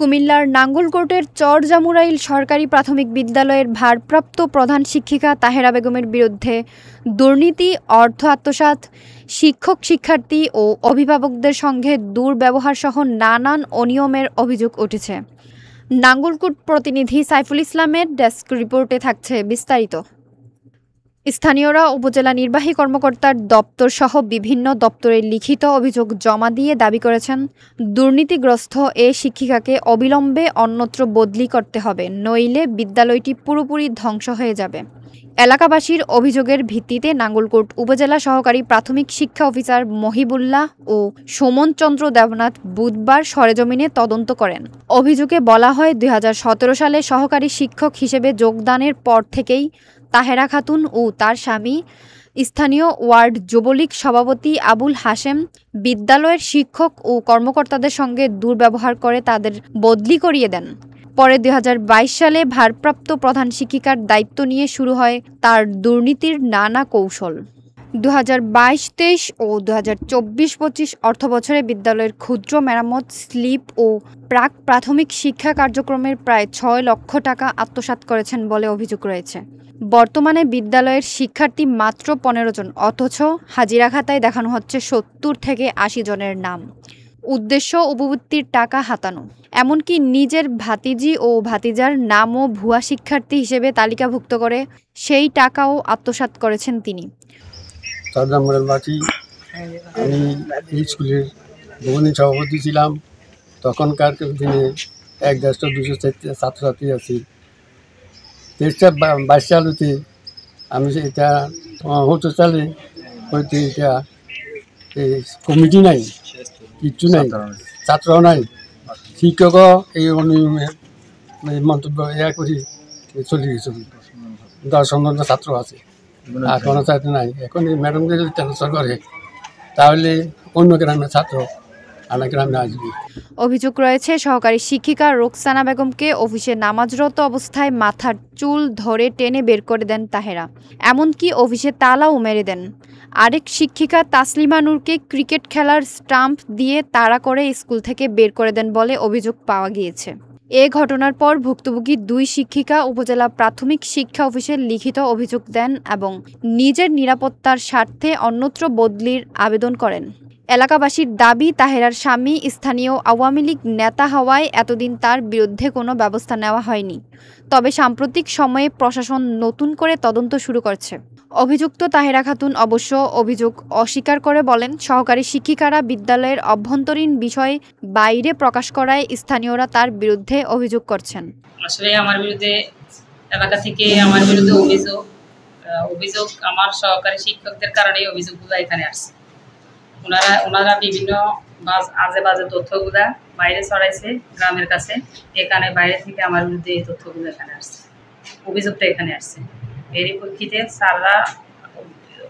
কুমিল্লার নাঙ্গলকোটের চরজামুরাইল সরকারি প্রাথমিক বিদ্যালয়ের ভারপ্রাপ্ত প্রধান শিক্ষিকা তাহেরা বেগমের বিরুদ্ধে দুর্নীতি, অর্থ আত্মসাৎ, শিক্ষক শিক্ষার্থী ও অভিভাবকদের সঙ্গে দুর্ব্যবহারসহ নানান অনিয়মের অভিযোগ উঠেছে। নাঙ্গলকোট প্রতিনিধি সাইফুল ইসলামের ডেস্ক রিপোর্টে থাকছে বিস্তারিত। স্থানীয়রা উপজেলা নির্বাহী কর্মকর্তার দপ্তরসহ বিভিন্ন দপ্তরে লিখিত অভিযোগ জমা দিয়ে দাবি করেছেন, দুর্নীতিগ্রস্ত এ শিক্ষিকাকে অবিলম্বে অন্যত্র বদলি করতে হবে, নইলে বিদ্যালয়টি পুরোপুরি ধ্বংস হয়ে যাবে। এলাকাবাসীর অভিযোগের ভিত্তিতে নাঙ্গলকোট উপজেলা সহকারী প্রাথমিক শিক্ষা অফিসার মহিবুল্লাহ ও সুমন চন্দ্র দেবনাথ বুধবার সরেজমিনে তদন্ত করেন। অভিযোগে বলা হয়, ২০১৭ সালে সহকারী শিক্ষক হিসেবে যোগদানের পর থেকেই তাহেরা খাতুন ও তার স্বামী স্থানীয় ওয়ার্ড যুবলীগ সভাপতি আবুল হাশেম বিদ্যালয়ের শিক্ষক ও কর্মকর্তাদের সঙ্গে দুর্ব্যবহার করে তাদের বদলি করিয়ে দেন। পরে ২০২২ সালে ভারপ্রাপ্ত প্রধান শিক্ষিকার দায়িত্ব নিয়ে শুরু হয় তার দুর্নীতির নানা কৌশল। ২০২২-২৩ ও ২০২৪-২৫ অর্থবছরে বিদ্যালয়ের ক্ষুদ্র মেরামত, স্লিপ ও প্রাক প্রাথমিক শিক্ষা কার্যক্রমের প্রায় ৬ লক্ষ টাকা আত্মসাৎ করেছেন বলে অভিযোগ রয়েছে। বর্তমানে বিদ্যালয়ের শিক্ষার্থী মাত্র ১৫ জন, অথচ হাজিরা খাতায় দেখানো হচ্ছে ৭০ থেকে ৮০ জনের নাম। উদ্দেশ্য উপবৃত্তির টাকা হাতানো, এমনকি নিজের ভাতিজি ও ভাতিজার নামও ভুয়া শিক্ষার্থী হিসেবে তালিকাভুক্ত করে সেই টাকাও আত্মসাৎ করেছেন তিনি। আমি স্কুলের ভবনী সভাপতি ছিলাম। তখনকার দিনে ১-২০০ ছাত্রছাত্রী আছি। ২০২২ সালেতে আমি এটা ৭ সালে হয়তো এটা কমিটি নাই, কিচ্ছু নাই, ছাত্রও নাই, শিক্ষকও এই অনিয়মের মন্তব্য করি চলে গেছিল। ১০-১৫টা ছাত্র আছে আর কোনো ছাত্র নাই। এখন এই ম্যাডামকে যদি ট্রান্সফার করে তাহলে অন্য গ্রামের ছাত্র আনা গ্রামে আসবে। অভিযোগ রয়েছে, সহকারী শিক্ষিকা রোকসানা বেগমকে অফিসে নামাজরত অবস্থায় মাথার চুল ধরে টেনে বের করে দেন তাহেরা, এমনকি অফিসে তালাও মেরে দেন। আরেক শিক্ষিকা তাসলিমা নূরকে ক্রিকেট খেলার স্টাম্প দিয়ে তাড়া করে স্কুল থেকে বের করে দেন বলে অভিযোগ পাওয়া গিয়েছে। এ ঘটনার পর ভুক্তভোগী ২ শিক্ষিকা উপজেলা প্রাথমিক শিক্ষা অফিসে লিখিত অভিযোগ দেন এবং নিজের নিরাপত্তার স্বার্থে অন্যত্র বদলির আবেদন করেন। এলাকাবাসীর দাবি, তাহেরার স্বামী স্থানীয় আওয়ামী লীগ নেতা হওয়ায় এতদিন তার বিরুদ্ধে কোনো ব্যবস্থা নেওয়া হয়নি। তবে সাম্প্রতিক সময়ে প্রশাসন নতুন করে তদন্ত শুরু করছে। অভিযুক্ত তাহেরা খাতুন অবশ্য অভিযোগ অস্বীকার করে বলেন, সহকারী শিক্ষিকারা বিদ্যালয়ের অভ্যন্তরীণ বিষয় বাইরে প্রকাশ করায় স্থানীয়রা তার বিরুদ্ধে অভিযোগ করছেন। আসলে আমার বিরুদ্ধে এলাকা থেকে আমার বিরুদ্ধে অভিযোগ আমার সহকারী শিক্ষকদের কারণেই অভিযোগগুলো এখানে আসছে। ওনারা বিভিন্ন আজে বাজে তথ্যগুলা বাইরে ছড়াইছে গ্রামের কাছে। এখানে বাইরে থেকে আমার বিরুদ্ধে এই তথ্যগুলো এখানে আসছে, অভিযোগটা এখানে আসছে। এরই প্রেক্ষিতে স্যাররা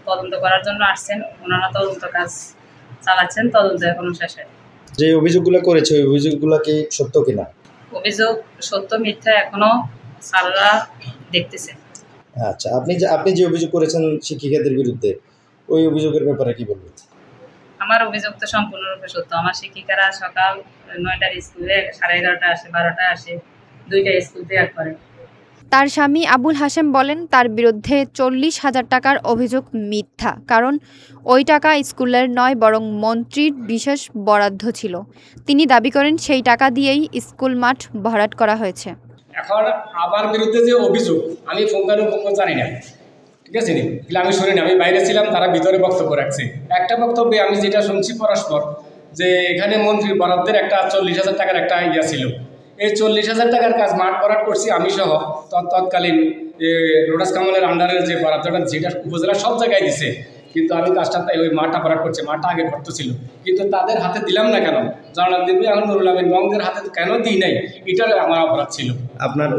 তদন্ত করার জন্য আসছেন, ওনারা তদন্ত কাজ চালাচ্ছেন, তদন্ত এখনো শেষ হয়। যে অভিযোগগুলো করেছে ওই অভিযোগগুলো কি সত্য কিনা? অভিযোগ সত্য মিথ্যা এখনো স্যাররা দেখতেছেন। আচ্ছা, আপনি যে অভিযোগ করেছেন শিক্ষিকাদের বিরুদ্ধে, ওই অভিযোগের ব্যাপারে কি বলবেন? আমার অভিযোগ তো সম্পূর্ণরূপে সত্য। আমার শিক্ষিকারা সকাল ৯টার স্কুলে 11:30 আসে, 12টা আসে, 2টা স্কুল ত্যাগ করে। তার স্বামী আবুল হাশেম বলেন, তার বিরুদ্ধে ৪০,০০০ টাকার অভিযোগ মিথ্যা, কারণ ওই টাকা স্কুলের নয় বরং মন্ত্রীর বিশেষ বরাদ্দ ছিল। তিনি দাবি করেন সেই টাকা দিয়েই স্কুল মাঠ ভরাট করা হয়েছে। এখন আমার বিরুদ্ধে যে অভিযোগ, আমি পুঙ্খানুপুঙ্খ জানি না, ঠিক আছে নি, আমি শুনি না, আমি বাইরে ছিলাম, তারা ভিতরে বক্তব্য রাখছে। একটা বক্তব্যে আমি যেটা শুনছি পরস্পর, যে এখানে মন্ত্রীর বরাদ্দের একটা ৪০,০০০ টাকার একটা ইয়া ছিল। এই ৪০,০০০ টাকার কাজ মাঠ ভরাট করছি আমি সহ তৎকালীন রোডাস কামালের আন্ডারের যে বরাদ্দটা, যেটা উপজেলা সব জায়গায় দিছে, কিন্তু আমি কাজটা তাই ওই মাঠটা ভরাট করছি। মাঠটা আগে ভর্ত ছিল, কিন্তু তাদের হাতে দিলাম না কেন, জানালাম দিবি এখন নুরুল আমিন গঙ্গের হাতে কেন দিই নাই, এটার আমার অপরাধ ছিল। আপনার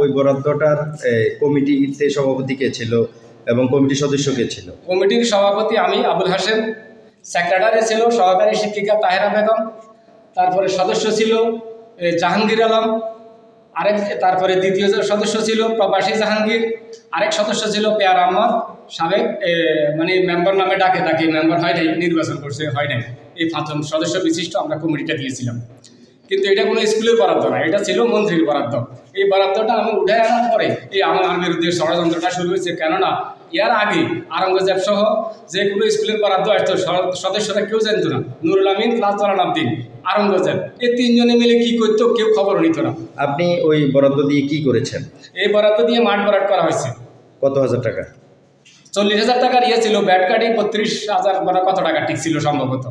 ওই বরাদ্দটার কমিটিতে সভাপতি কে ছিল এবং কমিটির সদস্য কে ছিল? কমিটির সভাপতি আমি আবুল হাশেম, সেক্রেটারি ছিল সহকারী শিক্ষিকা তাহেরা বেগম, তারপরে সদস্য ছিল জাহাঙ্গীর আলম, তারপরে দ্বিতীয় সদস্য ছিল প্রবাসী জাহাঙ্গীর, আরেক সদস্য ছিল পেয়ার আহমদ, সাবেক মানে মেম্বার নামে ডাকে, তাকে মেম্বার হয় নাই, নির্বাচন করছে হয় নাই। এই 5জন সদস্য বিশিষ্ট আমরা কমিটিটা দিয়েছিলাম। কিন্তু এটা কোনো স্কুলের বরাদ্দ না, এটা ছিল মন্ত্রীর বরাদ্দ। এই বরাদ্দটা আমি উঠে আনার পরে এই আমার বিরুদ্ধে ষড়যন্ত্রটা শুরু হয়েছে। কেননা এর আগে আওরঙ্গজেব সহ যে কোনো স্কুলের বরাদ্দ আসতো সদস্যরা কেউ জানতো না। নুরুল আমিন প্লাস জালালউদ্দিন আওরঙ্গজেব এই তিনজনে মিলে কি করতো কেউ খবর নিত না। আপনি ওই বরাদ্দ দিয়ে কি করেছেন? এই বরাদ্দ দিয়ে মাঠ ভরাট করা হয়েছে। কত হাজার টাকা? 40,000 টাকার ইয়ে ছিল, ব্যাট কাটি 32,000 কত টাকা ঠিক ছিল সম্ভবত।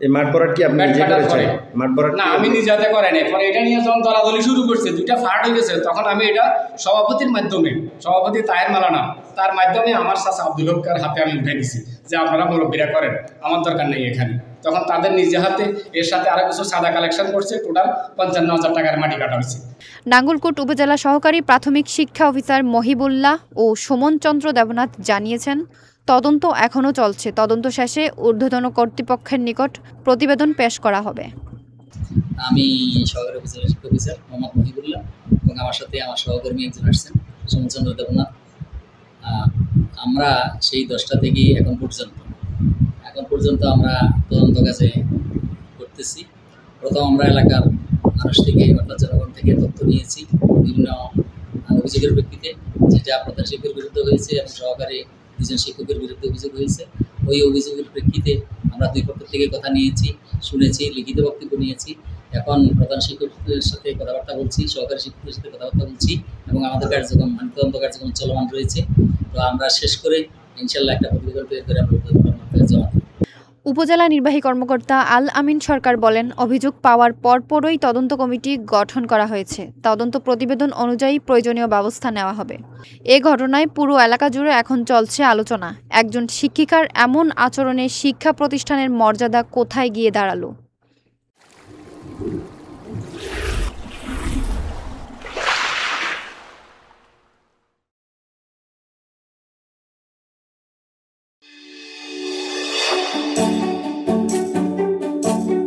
এই মাঠ ভরাট কি আপনি নিজে করেছেন? মাঠ ভরাট না, আমি নিজে হাতে করে নাই। পরে এটা নিয়ে যখন দলাদলি শুরু করছে, দুইটা ফাট হয়ে গেছে, তখন আমি এটা সভাপতির মাধ্যমে, সভাপতি তাহের মালানা তার মাধ্যমে আমার চাচা আব্দুল হকের হাতে আমি উঠে দিছি যে আপনারা মুরব্বীরা করেন, আমার দরকার নেই এখানে। তখন তাদের নিজে হাতে এর সাথে আরো কিছু সাদা কালেকশন করছে, টোটাল 55,000 টাকার মাটি কাটা হয়েছে। নাঙ্গলকোট উপজেলা সহকারী প্রাথমিক শিক্ষা অফিসার মহিবুল্লাহ ও সুমন চন্দ্র দেবনাথ জানিয়েছেন, তদন্ত এখনও চলছে। তদন্ত শেষে ঊর্ধ্বতন কর্তৃপক্ষের নিকট প্রতিবেদন পেশ করা হবে। আমি সহকারী উপজেলা শিক্ষা অফিসার মোহাম্মদ মহিবুল্লাহ এবং আমার সাথে আমার সহকর্মী একজন আসছেন সুমন চন্দ্র দেবনাথ। আমরা সেই 10টা থেকে এখন পর্যন্ত আমরা তদন্ত কাজে করতেছি। প্রথম আমরা এলাকার মানুষ থেকে অর্থাৎ জনগণ থেকে তথ্য নিয়েছি বিভিন্ন অভিযোগের প্রেক্ষিতে, যেটা প্রধান শিক্ষকের বিরুদ্ধে হয়েছে এবং সহকারী 2জন শিক্ষকের বিরুদ্ধে অভিযোগ হয়েছে। ওই অভিযোগের প্রেক্ষিতে আমরা 2 পক্ষ থেকে কথা নিয়েছি, শুনেছি, লিখিত বক্তব্য নিয়েছি। এখন প্রধান শিক্ষকের সাথে কথাবার্তা বলছি, সহকারী শিক্ষকের সাথে কথাবার্তা বলছি এবং আমাদের কার্যক্রম তদন্ত কার্যক্রম চলমান রয়েছে। তো আমরা শেষ করে ইনশাল্লাহ একটা প্রতিবেদন তৈরি করে আমরা জমা দেব। উপজেলা নির্বাহী কর্মকর্তা আল আমিন সরকার বলেন, অভিযোগ পাওয়ার পরপরই তদন্ত কমিটি গঠন করা হয়েছে। তদন্ত প্রতিবেদন অনুযায়ী প্রয়োজনীয় ব্যবস্থা নেওয়া হবে। এ ঘটনায় পুরো এলাকা জুড়ে এখন চলছে আলোচনা। একজন শিক্ষিকার এমন আচরণে শিক্ষা প্রতিষ্ঠানের মর্যাদা কোথায় গিয়ে দাঁড়ালো?